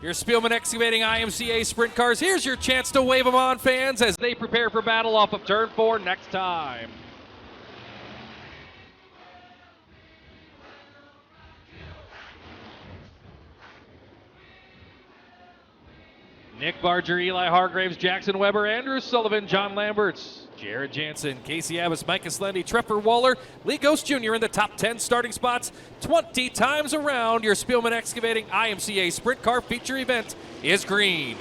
Your Spielman Excavating IMCA sprint cars. Here's your chance to wave them on, fans, as they prepare for battle off of turn 4 next time. Nick Barger, Eli Hargraves, Jackson Weber, Andrew Sullivan, John Lamberts, Jared Jansen, Casey Abbas, Micah Slendy, Trevor Waller, Lee Ghost Jr. in the top 10 starting spots 20 times around. Your Spielman Excavating IMCA Sprint Car feature event is green.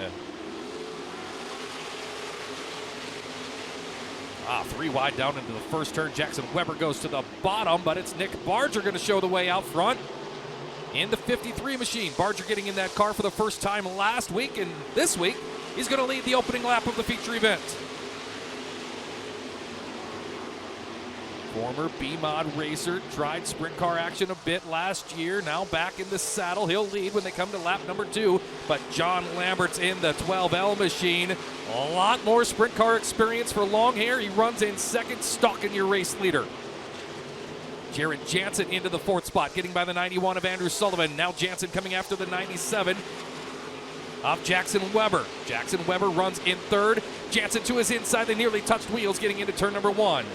3 wide down into the first turn. Jackson Weber goes to the bottom, but it's Nick Barger going to show the way out front. In the 53 machine, Barger getting in that car for the first time last week, and this week he's going to lead the opening lap of the feature event. Former B-Mod racer, tried sprint car action a bit last year, now back in the saddle. He'll lead when they come to lap number 2, but John Lambert's in the 12L machine. A lot more sprint car experience for long hair. He runs in second, stalking your race leader. Jared Jansen into the 4th spot, getting by the 91 of Andrew Sullivan. Now Jansen coming after the 97 of Jackson Weber. Jackson Weber runs in 3rd. Jansen to his inside. They nearly touched wheels getting into turn number 1.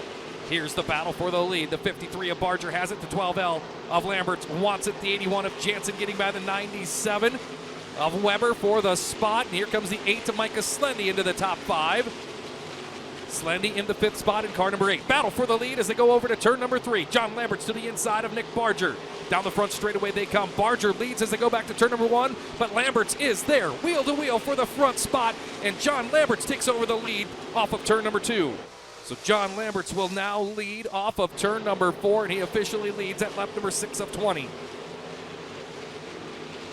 Here's the battle for the lead. The 53 of Barger has it. The 12L of Lamberts wants it. The 81 of Jansen getting by the 97 of Weber for the spot. And here comes the 8 of Micah Slendy into the top 5. Slendy in the 5th spot in car number 8. Battle for the lead as they go over to turn number 3. John Lamberts to the inside of Nick Barger. Down the front straightaway they come. Barger leads as they go back to turn number 1, but Lamberts is there, wheel to wheel for the front spot, and John Lamberts takes over the lead off of turn number 2. So John Lamberts will now lead off of turn number 4, and he officially leads at lap number 6 of 20.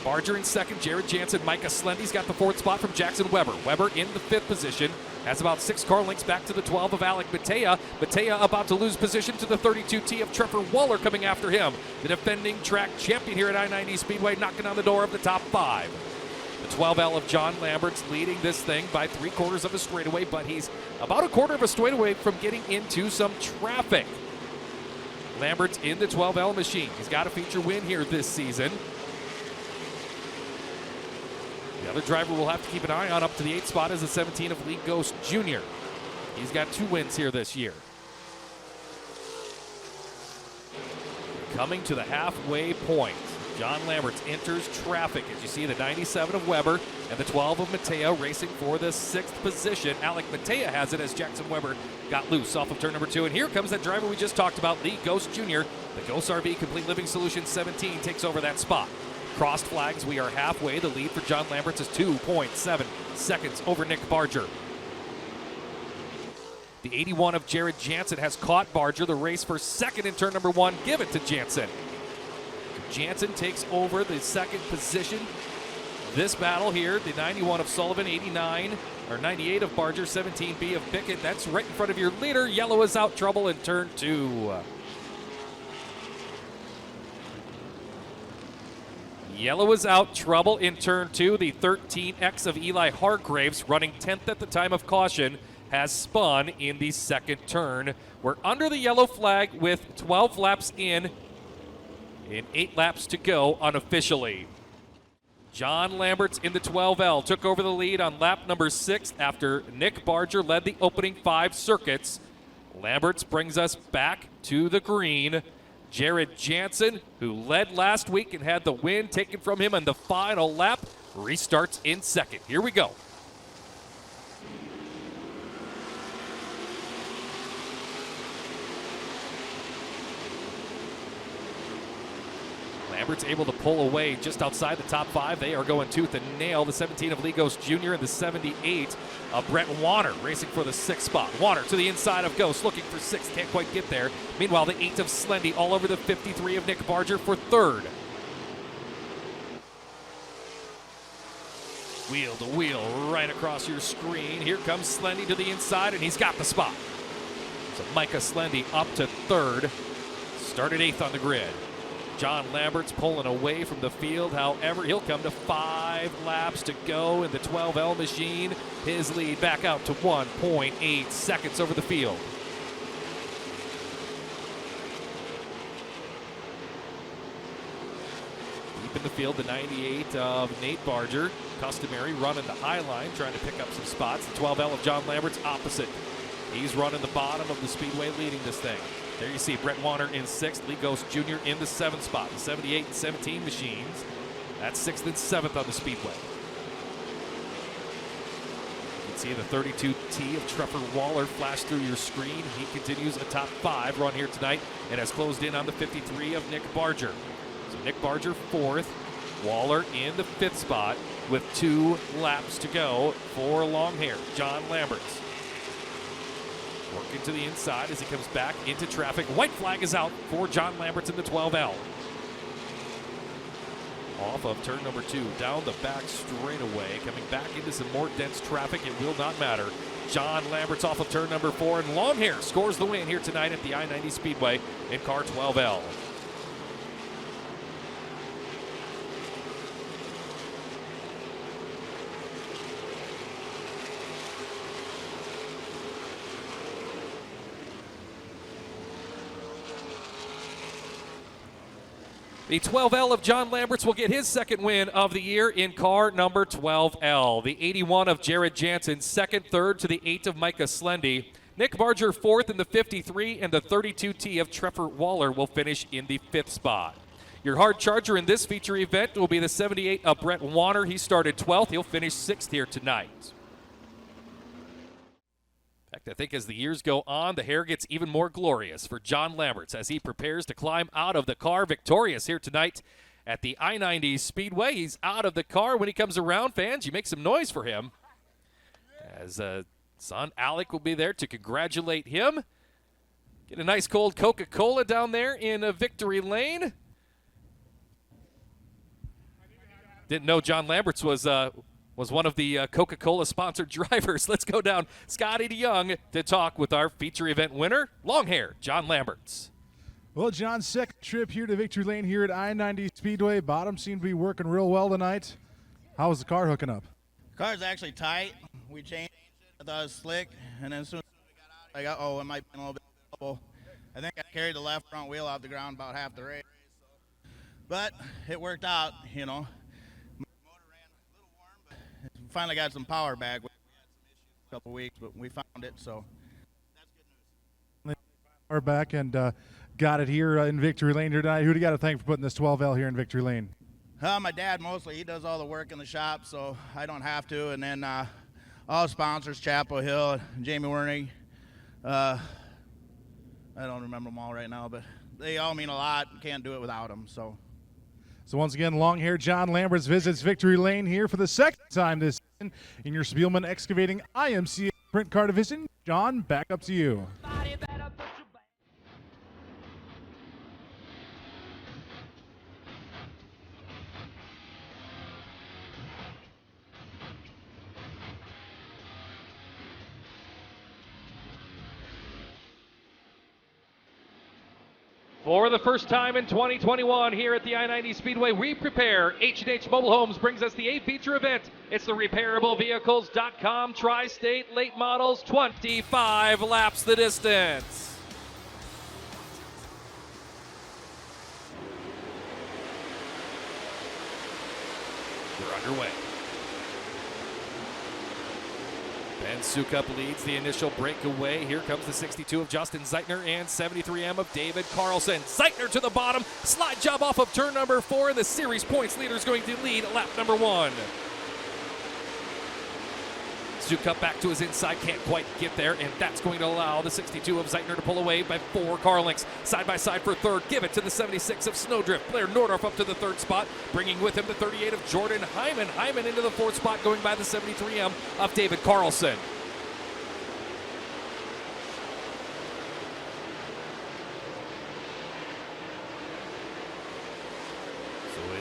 Barger in 2nd, Jared Jansen, Micah Slendy's got the 4th spot from Jackson Weber. Weber in the 5th position, has about 6 car lengths back to the 12 of Alec Matea. Matea about to lose position to the 32T of Trevor Waller coming after him. The defending track champion here at I-90 Speedway knocking on the door of the top 5. The 12L of John Lamberts leading this thing by 3/4 of a straightaway, but he's about 1/4 of a straightaway from getting into some traffic. Lamberts in the 12L machine. He's got a feature win here this season. The other driver we'll have to keep an eye on up to the 8th spot is the 17 of Lee Ghost Jr. He's got 2 wins here this year. Coming to the halfway point, John Lamberts enters traffic as you see the 97 of Weber and the 12 of Matea racing for the 6th position. Alec Matea has it as Jackson Weber got loose off of turn number 2. And here comes that driver we just talked about, Lee Ghost Jr. The Ghost RV Complete Living Solution 17 takes over that spot. Crossed flags, we are halfway. The lead for John Lamberts is 2.7 seconds over Nick Barger. The 81 of Jared Jansen has caught Barger. The race for 2nd in turn number 1. Give it to Jansen. Jansen takes over the 2nd position. This battle here, the 91 of Sullivan, 98 of Barger, 17B of Pickett. That's right in front of your leader. Yellow is out, trouble in turn 2. Yellow is out, trouble in turn 2. The 13X of Eli Hargraves, running 10th at the time of caution, has spun in the 2nd turn. We're under the yellow flag with 12 laps in 8 laps to go unofficially. John Lamberts in the 12L took over the lead on lap number 6 after Nick Barger led the opening 5 circuits. Lamberts brings us back to the green. Jared Jansen, who led last week and had the win taken from him on the final lap, restarts in 2nd. Here we go. Lambert's able to pull away just outside the top 5. They are going tooth and nail. The 17 of Lee Ghost Jr. and the 78 of Brett Warner racing for the 6th spot. Warner to the inside of Ghost, looking for 6th, can't quite get there. Meanwhile, the 8 of Slendy all over the 53 of Nick Barger for 3rd. Wheel to wheel right across your screen. Here comes Slendy to the inside, and he's got the spot. So Micah Slendy up to 3rd. Started 8th on the grid. John Lambert's pulling away from the field. However, he'll come to 5 laps to go in the 12L machine. His lead back out to 1.8 seconds over the field. Deep in the field, the 98 of Nate Barger. Customary running the high line, trying to pick up some spots. The 12L of John Lambert's opposite. He's running the bottom of the speedway, leading this thing. There you see Brett Warner in 6th, Lee Ghost Jr. in the 7th spot. The 78 and 17 machines. That's 6th and 7th on the speedway. You can see the 32T of Trevor Waller flash through your screen. He continues a top 5 run here tonight and has closed in on the 53 of Nick Barger. So Nick Barger 4th, Waller in the 5th spot with 2 laps to go for long hair, John Lamberts. Working to the inside as he comes back into traffic. White flag is out for John Lamberts in the 12L. Off of turn number 2, down the back straightaway, coming back into some more dense traffic. It will not matter. John Lamberts off of turn number 4, and Longhair scores the win here tonight at the I-90 Speedway in car 12L. The 12L of John Lamberts will get his 2nd win of the year in car number 12L. The 81 of Jared Jansen, 2nd, 3rd to the 8 of Micah Slendy. Nick Barger 4th in the 53, and the 32T of Trevor Waller will finish in the 5th spot. Your hard charger in this feature event will be the 78 of Brett Warner. He started 12th. He'll finish 6th here tonight. In fact, I think as the years go on, the hair gets even more glorious for John Lamberts as he prepares to climb out of the car victorious here tonight at the I-90 Speedway. He's out of the car. When he comes around, fans, you make some noise for him. As son Alec will be there to congratulate him. Get a nice cold Coca-Cola down there in Victory Lane. Didn't know John Lamberts was one of the Coca-Cola sponsored drivers. Let's go down Scotty DeYoung to talk with our feature event winner, long hair, John Lamberts. Well, John's 2nd trip here to Victory Lane here at I-90 Speedway. Bottom seemed to be working real well tonight. How was the car hooking up? The car's actually tight. We changed it. I thought it was slick. And then as soon as we got out, it might be a little bit trouble. I think I carried the left front wheel off the ground about half the race. But it worked out, you know. Finally got some power back. We had some issues a couple weeks, but we found it, so that's good news. Power back and got it here in Victory Lane here tonight. Who do you got to thank for putting this 12L here in Victory Lane? My dad mostly. He does all the work in the shop, so I don't have to. And then all sponsors, Chapel Hill, Jamie Werning. I don't remember them all right now, but they all mean a lot. Can't do it without them, so. So once again, long-hair John Lamberts visits Victory Lane here for the 2nd time this season in your Spielman Excavating IMCA Sprint Car Division. John, back up to you. For the first time in 2021 here at the I-90 Speedway, we prepare. H&H Mobile Homes brings us the A feature event. It's the RepairableVehicles.com Tri-State Late Models, 25 laps the distance. We're underway. Ben Sukup leads the initial breakaway. Here comes the 62 of Justin Zeitner and 73M of David Carlson. Zeitner to the bottom. Slide job off of turn number 4, and the series points leader is going to lead lap number 1. Sukup back to his inside, can't quite get there, and that's going to allow the 62 of Zeitner to pull away by 4 car lengths. Side by side for 3rd. Give it to the 76 of Snowdrift. Blair Nordorf up to the 3rd spot, bringing with him the 38 of Jordan Hyman. Hyman into the 4th spot, going by the 73M of David Carlson.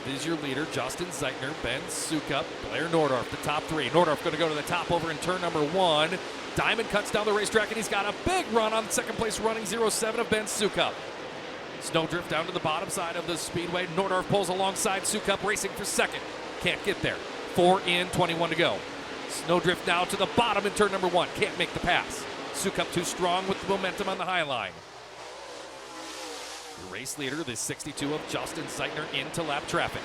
It is your leader, Justin Zeitner, Ben Sukup, Blair Nordorf, the top 3. Nordorf going to go to the top over in turn number 1. Diamond cuts down the racetrack, and he's got a big run on 2nd place running 07 of Ben Sukup. Snowdrift down to the bottom side of the speedway. Nordorf pulls alongside Sukup, racing for 2nd. Can't get there. 4 in, 21 to go. Snowdrift now to the bottom in turn number 1. Can't make the pass. Sukup too strong with the momentum on the high line. Your race leader, the 62 of Justin Zeitner into lap traffic.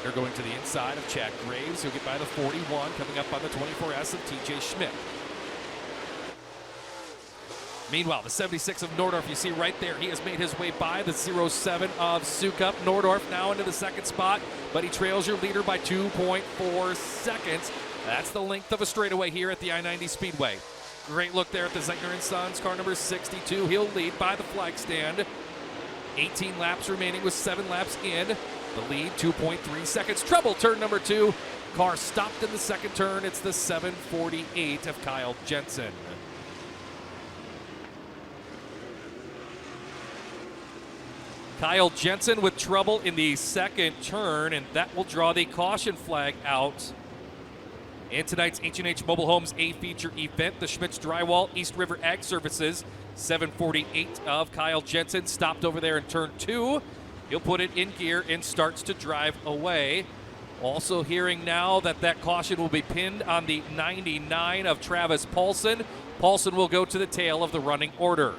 Zeitner going to the inside of Chad Graves. He'll get by the 41, coming up on the 24S of TJ Schmidt. Meanwhile, the 76 of Nordorf, you see right there, he has made his way by the 07 of Sukup. Nordorf now into the second spot, but he trails your leader by 2.4 seconds. That's the length of a straightaway here at the I-90 Speedway. Great look there at the Zeitner & Sons, car number 62. He'll lead by the flag stand. 18 laps remaining with 7 laps in. The lead, 2.3 seconds. Trouble, turn number 2. Car stopped in the second turn. It's the 748 of Kyle Jensen. Kyle Jensen with trouble in the second turn, and that will draw the caution flag out. In tonight's H&H Mobile Homes A feature event, the Schmitz Drywall East River Ag Services 748 of Kyle Jensen stopped over there in turn 2. He'll put it in gear and starts to drive away. Also hearing now that caution will be pinned on the 99 of Travis Paulson. Paulson will go to the tail of the running order.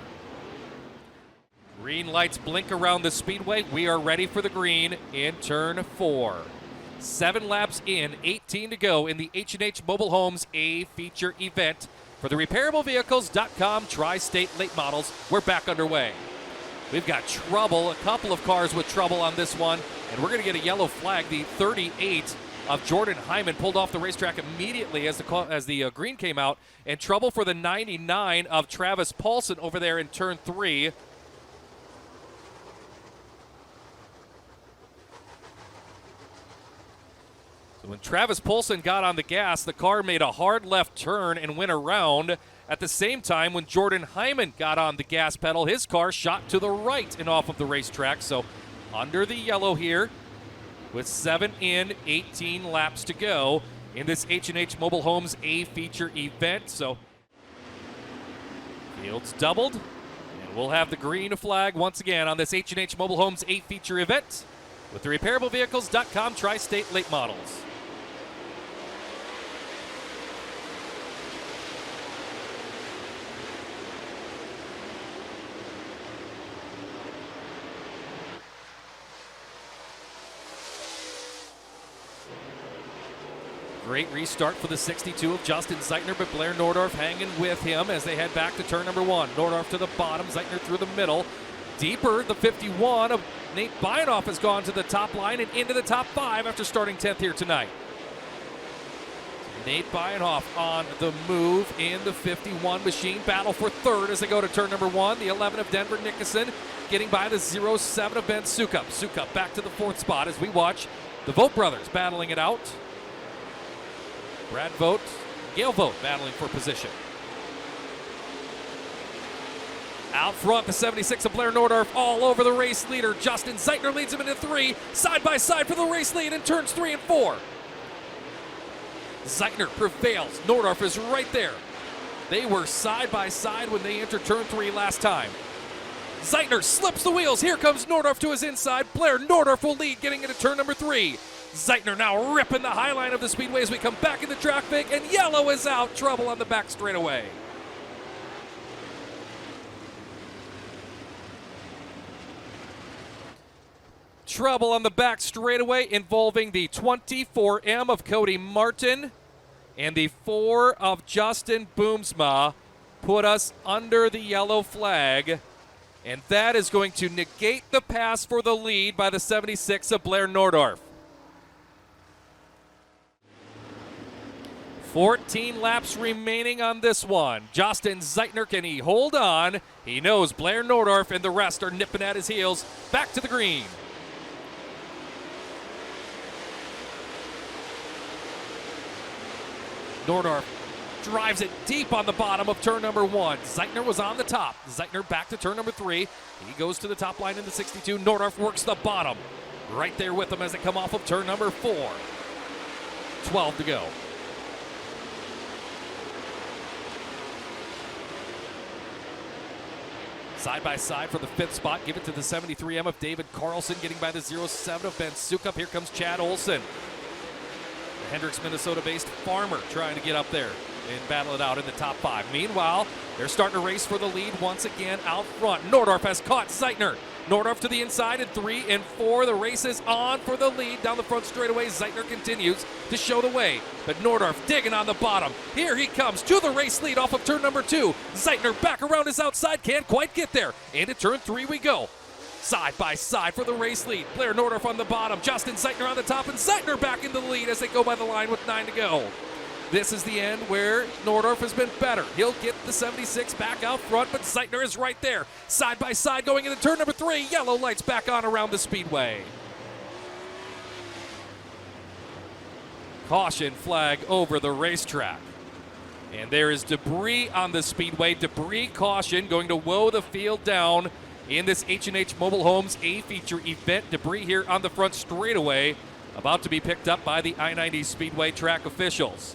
Green lights blink around the speedway. We are ready for the green in turn 4. 7 laps in, 18 to go in the H&H Mobile Homes A feature event. For the RepairableVehicles.com Tri-State Late Models, we're back underway. We've got trouble, a couple of cars with trouble on this one, and we're going to get a yellow flag. The 38 of Jordan Hyman pulled off the racetrack immediately as the green came out, and trouble for the 99 of Travis Paulson over there in turn 3. When Travis Paulson got on the gas, the car made a hard left turn and went around. At the same time, when Jordan Hyman got on the gas pedal, his car shot to the right and off of the racetrack. So under the yellow here with 7 in, 18 laps to go in this H&H Mobile Homes A feature event. So fields doubled, and we'll have the green flag once again on this H&H Mobile Homes A feature event with the RepairableVehicles.com Tri-State Late Models. Great restart for the 62 of Justin Zeitner, but Blair Nordorf hanging with him as they head back to turn number 1. Nordorf to the bottom, Zeitner through the middle. Deeper, the 51 of Nate Binoff has gone to the top line and into the top 5 after starting 10th here tonight. Nate Binoff on the move in the 51 machine. Battle for third as they go to turn number 1. The 11 of Denver Nickerson getting by the 07 of Ben Sukup. Sukup back to the 4th spot as we watch the Vogt brothers battling it out. Brad Vogt, Gail Vogt battling for position. Out front, the 76 of Blair Nordorf all over the race leader. Justin Zeitner leads him into 3, side by side for the race lead in turns 3 and 4. Zeitner prevails. Nordorf is right there. They were side by side when they entered turn 3 last time. Zeitner slips the wheels. Here comes Nordorf to his inside. Blair Nordorf will lead getting into turn number 3. Zeitner now ripping the high line of the speedway as we come back into traffic, and yellow is out. Trouble on the back straightaway. Trouble on the back straightaway involving the 24M of Cody Martin and the 4 of Justin Boomsma put us under the yellow flag, and that is going to negate the pass for the lead by the 76 of Blair Nordorf. 14 laps remaining on this one. Justin Zeitner, can he hold on? He knows Blair Nordorf and the rest are nipping at his heels. Back to the green. Nordorf drives it deep on the bottom of turn number 1. Zeitner was on the top. Zeitner back to turn number 3. He goes to the top line in the 62. Nordorf works the bottom. Right there with them as they come off of turn number 4. 12 to go. Side by side for the 5th spot. Give it to the 73M of David Carlson, getting by the 07 of Ben Sukup. Here comes Chad Olson. The Hendricks, Minnesota-based farmer trying to get up there and battle it out in the top 5. Meanwhile, they're starting to race for the lead once again out front. Nordorf has caught Zeitner. Nordorf to the inside in 3 and 4. The race is on for the lead. Down the front straightaway, Zeitner continues to show the way. But Nordorf digging on the bottom. Here he comes to the race lead off of turn number 2. Zeitner back around his outside, can't quite get there. And to turn 3 we go. Side by side for the race lead. Blair Nordorf on the bottom, Justin Zeitner on the top, and Zeitner back in the lead as they go by the line with 9 to go. This is the end where Nordorf has been better. He'll get the 76 back out front, but Zeitner is right there. Side by side going into turn number 3. Yellow lights back on around the speedway. Caution flag over the racetrack. And there is debris on the speedway. Debris caution going to woe the field down in this H&H Mobile Homes A-Feature event. Debris here on the front straightaway about to be picked up by the I-90 Speedway track officials.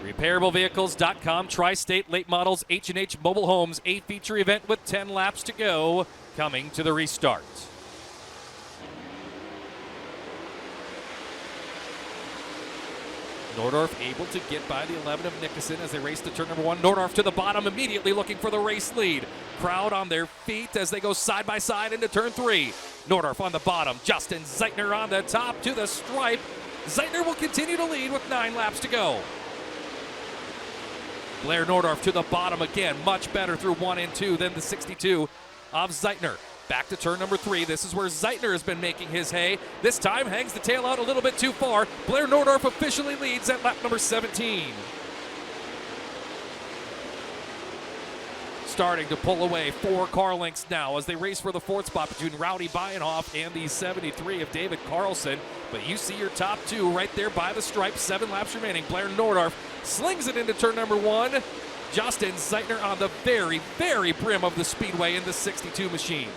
RepairableVehicles.com, Tri-State Late Models H&H Mobile Homes A-Feature event with 10 laps to go, coming to the restart. Nordorf able to get by the 11 of Nickerson as they race to turn number 1. Nordorf to the bottom, immediately looking for the race lead. Crowd on their feet as they go side by side into turn 3. Nordorf on the bottom, Justin Zeitner on the top to the stripe. Zeitner will continue to lead with 9 laps to go. Blair Nordorf to the bottom again, much better through 1 and 2 than the 62 of Zeitner. Back to turn number 3. This is where Zeitner has been making his hay. This time hangs the tail out a little bit too far. Blair Nordorf officially leads at lap number 17. Starting to pull away 4 car lengths now as they race for the 4th spot between Rowdy Bienhoff and the 73 of David Carlson. But you see your top 2 right there by the stripe. 7 laps remaining. Blair Nordorf slings it into turn number 1. Justin Zeitner on the very, very brim of the speedway in the 62 machine.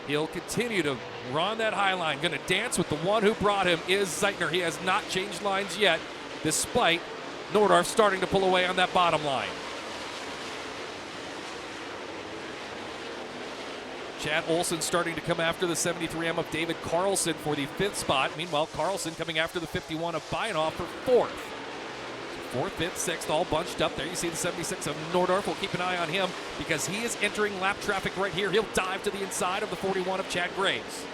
He'll continue to run that high line. Going to dance with the one who brought him is Zeitner. He has not changed lines yet, despite Nordorf starting to pull away on that bottom line. Chad Olson starting to come after the 73M of David Carlson for the 5th spot. Meanwhile, Carlson coming after the 51 of Bienhoff for 4th. 4th, 5th, 6th, all bunched up there. You see the 76 of Nordorf. We'll keep an eye on him because he is entering lap traffic right here. He'll dive to the inside of the 41 of Chad Graves.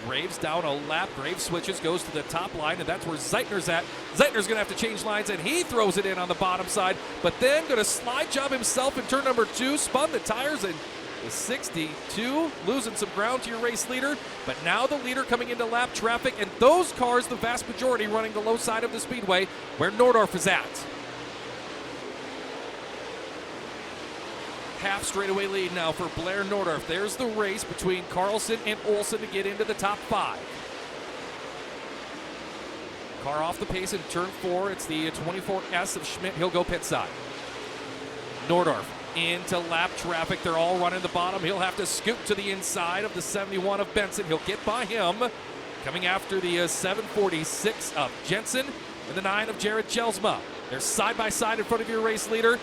Graves down a lap. Graves switches, goes to the top line, and that's where Zeitner's at. Zeitner's going to have to change lines, and he throws it in on the bottom side, but then going to slide job himself in turn number 2, spun the tires, and the 62 losing some ground to your race leader, but now the leader coming into lap traffic, and those cars, the vast majority, running the low side of the speedway where Nordorf is at. Half straightaway lead now for Blair Nordorf. There's the race between Carlson and Olson to get into the top 5. Car off the pace in turn 4. It's the 24S of Schmidt. He'll go pit side. Nordorf into lap traffic. They're all running the bottom. He'll have to scoot to the inside of the 71 of Benson. He'll get by him. Coming after the 746 of Jensen and the 9 of Jared Jelsma. They're side by side in front of your race leader.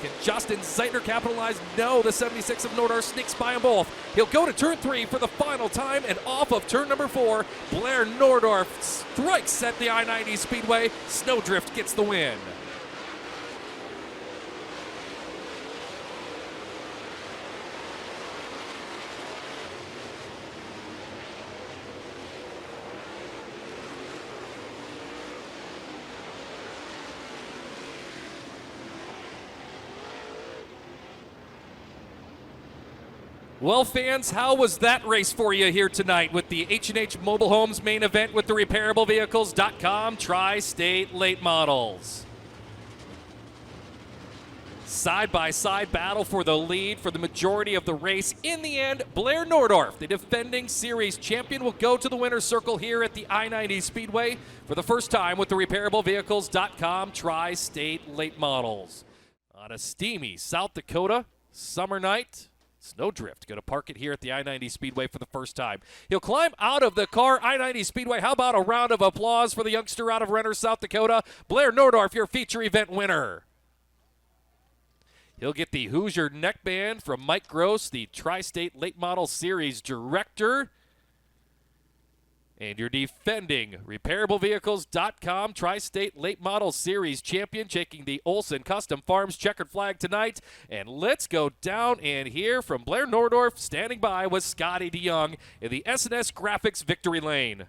Can Justin Zeitner capitalize? No, the 76 of Nordorf sneaks by them both. He'll go to turn 3 for the final time, and off of turn number 4, Blair Nordorf strikes at the I-90 Speedway. Snowdrift gets the win. Well, fans, how was that race for you here tonight with the H&H Mobile Homes main event with the RepairableVehicles.com Tri-State Late Models? Side-by-side battle for the lead for the majority of the race. In the end, Blair Nordorf, the defending series champion, will go to the winner's circle here at the I-90 Speedway for the first time with the RepairableVehicles.com Tri-State Late Models. On a steamy South Dakota summer night, Snowdrift going to park it here at the I-90 Speedway for the first time. He'll climb out of the car, I-90 Speedway. How about a round of applause for the youngster out of Renner, South Dakota, Blair Nordorf, your feature event winner. He'll get the Hoosier neckband from Mike Gross, the Tri-State Late Model Series director. And your defending RepairableVehicles.com Tri-State Late Model Series champion, taking the Olson Custom Farms checkered flag tonight. And let's go down and hear from Blair Nordorf, standing by with Scotty DeYoung in the S&S Graphics victory lane.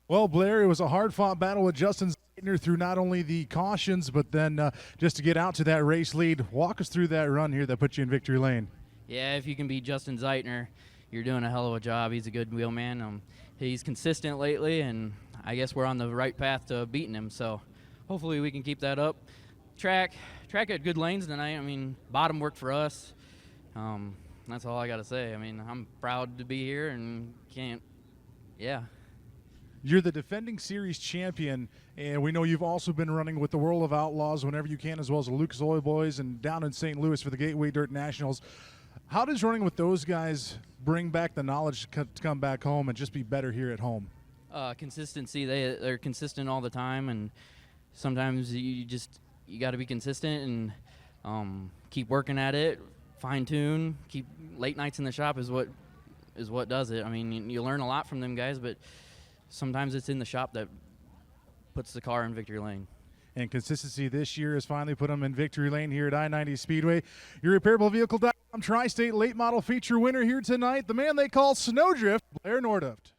Well, Blair, it was a hard-fought battle with Justin Zeitner through not only the cautions, but then just to get out to that race lead. Walk us through that run here that put you in victory lane. Yeah, if you can beat Justin Zeitner, you're doing a hell of a job. He's a good wheelman. He's consistent lately, and I guess we're on the right path to beating him. So hopefully we can keep that up. Track at good lanes tonight. I mean, bottom worked for us. That's all I got to say. I mean, I'm proud to be here and yeah. You're the defending series champion, and we know you've also been running with the World of Outlaws whenever you can, as well as the Lucas Oil Boys and down in St. Louis for the Gateway Dirt Nationals. How does running with those guys bring back the knowledge to come back home and just be better here at home? Consistency. They're consistent all the time, and sometimes you got to be consistent and keep working at it, fine tune. Keep late nights in the shop is what does it. I mean, you learn a lot from them guys, but sometimes it's in the shop that puts the car in victory lane. And consistency this year has finally put them in victory lane here at I-90 Speedway. Your RepairableVehicle.com Tri-State Late Model Feature winner here tonight, the man they call Snowdrift, Blair Nordhoft.